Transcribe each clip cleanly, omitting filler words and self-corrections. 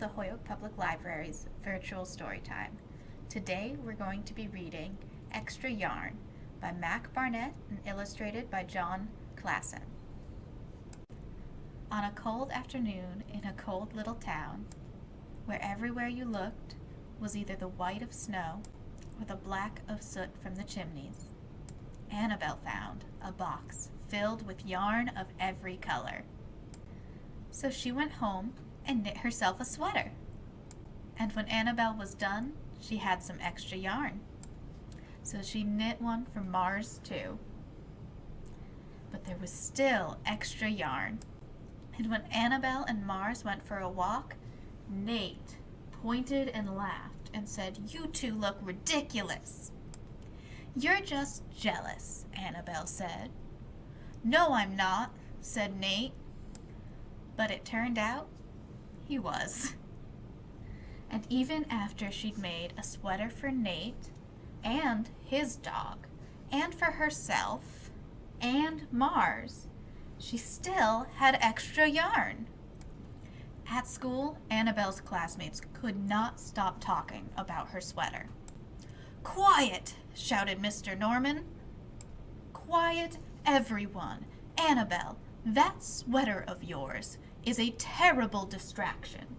the Holyoke Public Library's virtual Storytime. Today we're going to be reading Extra Yarn by Mac Barnett and illustrated by Jon Kassen. On a cold afternoon in a cold little town, where everywhere you looked was either the white of snow or the black of soot from the chimneys, Annabelle found a box filled with yarn of every color. So she went home and knit herself a sweater. And when Annabelle was done, she had some extra yarn. So she knit one for Mars too. But there was still extra yarn. And when Annabelle and Mars went for a walk, Nate pointed and laughed and said, "You two look ridiculous." "You're just jealous," Annabelle said. "No, I'm not," said Nate. But it turned out he was. And even after she'd made a sweater for Nate and his dog and for herself and Mars, she still had extra yarn. At school, Annabelle's classmates could not stop talking about her sweater. "Quiet!" shouted Mr. Norman. "Quiet, everyone! Annabelle, that sweater of yours is a terrible distraction.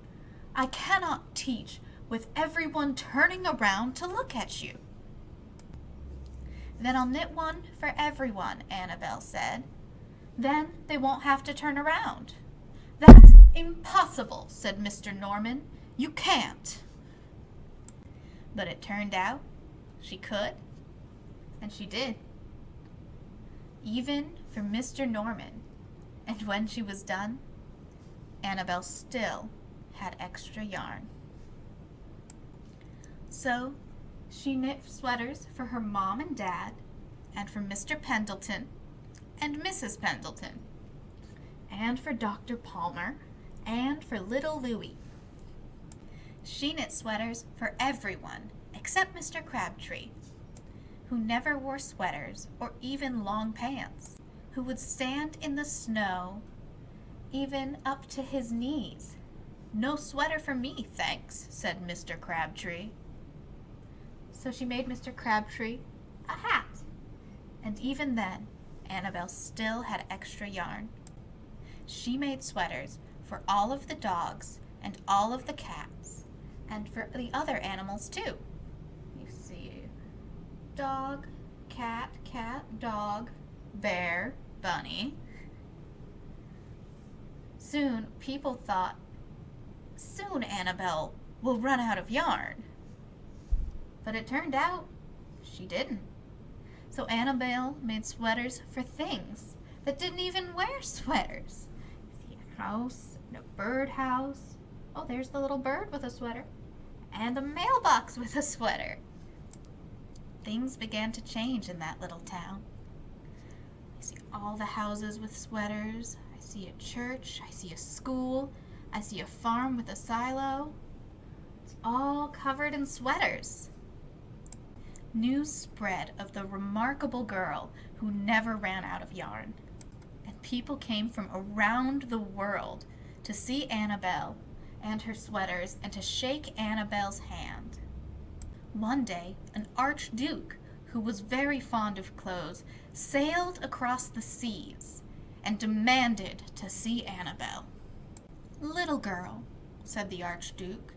I cannot teach with everyone turning around to look at you." "Then I'll knit one for everyone," Annabelle said. "Then they won't have to turn around." "That's impossible," said Mr. Norman. "You can't." But it turned out she could, and she did. Even for Mr. Norman. And when she was done, Annabelle still had extra yarn. So she knit sweaters for her mom and dad, and for Mr. Pendleton and Mrs. Pendleton, and for Dr. Palmer, and for little Louie. She knit sweaters for everyone except Mr. Crabtree, who never wore sweaters or even long pants, who would stand in the snow even up to his knees. "No sweater for me, thanks," said Mr. Crabtree. So she made Mr. Crabtree a hat. And even then, Annabelle still had extra yarn. She made sweaters for all of the dogs and all of the cats, and for the other animals too. You see, dog, cat, dog, bear, bunny. Soon Annabelle will run out of yarn. But it turned out she didn't. So Annabelle made sweaters for things that didn't even wear sweaters. See a house and a birdhouse. Oh, there's the little bird with a sweater. And a mailbox with a sweater. Things began to change in that little town. I see all the houses with sweaters. I see a church. I see a school. I see a farm with a silo. It's all covered in sweaters. News spread of the remarkable girl who never ran out of yarn. And people came from around the world to see Annabelle and her sweaters and to shake Annabelle's hand. One day, an archduke who was very fond of clothes sailed across the seas and demanded to see Annabelle. "Little girl," said the archduke,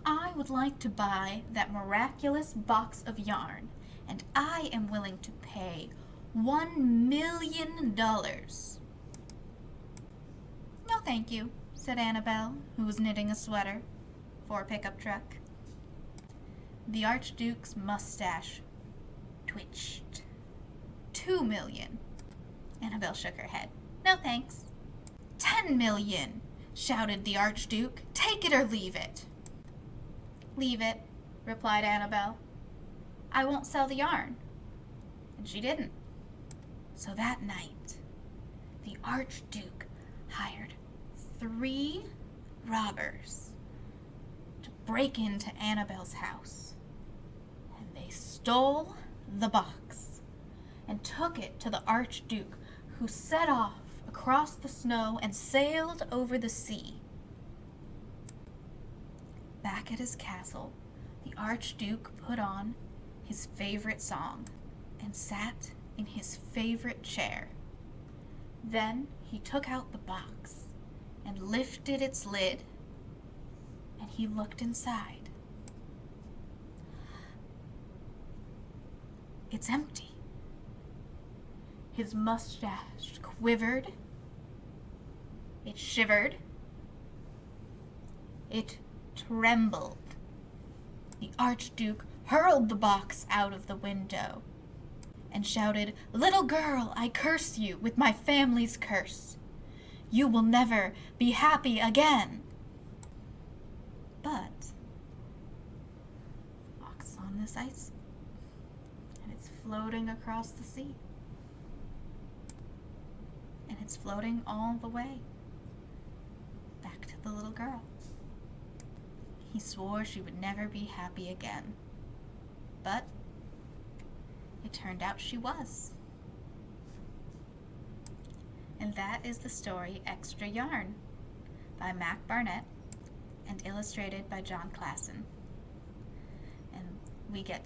"I would like to buy that miraculous box of yarn, and I am willing to pay $1 million. "No, thank you," said Annabelle, who was knitting a sweater for a pickup truck. The archduke's mustache twitched. $2 million. Annabelle shook her head. "No, thanks." $10 million, shouted the archduke. "Take it or leave it." "Leave it," replied Annabelle. "I won't sell the yarn." And she didn't. So that night, the archduke hired 3 robbers to break into Annabelle's house. And they stole the box and took it to the archduke, who set off across the snow and sailed over the sea. Back at his castle, the Archduke put on his favorite song and sat in his favorite chair. Then he took out the box and lifted its lid, and he looked inside. It's empty. His mustache quivered. It shivered. It trembled. The Archduke hurled the box out of the window and shouted, "Little girl, I curse you with my family's curse. You will never be happy again." But the box is on this ice, and it's floating across the sea. And it's floating all the way back to the little girl. He swore she would never be happy again. But it turned out she was. And that is the story Extra Yarn by Mac Barnett and illustrated by Jon Kassen. And we get to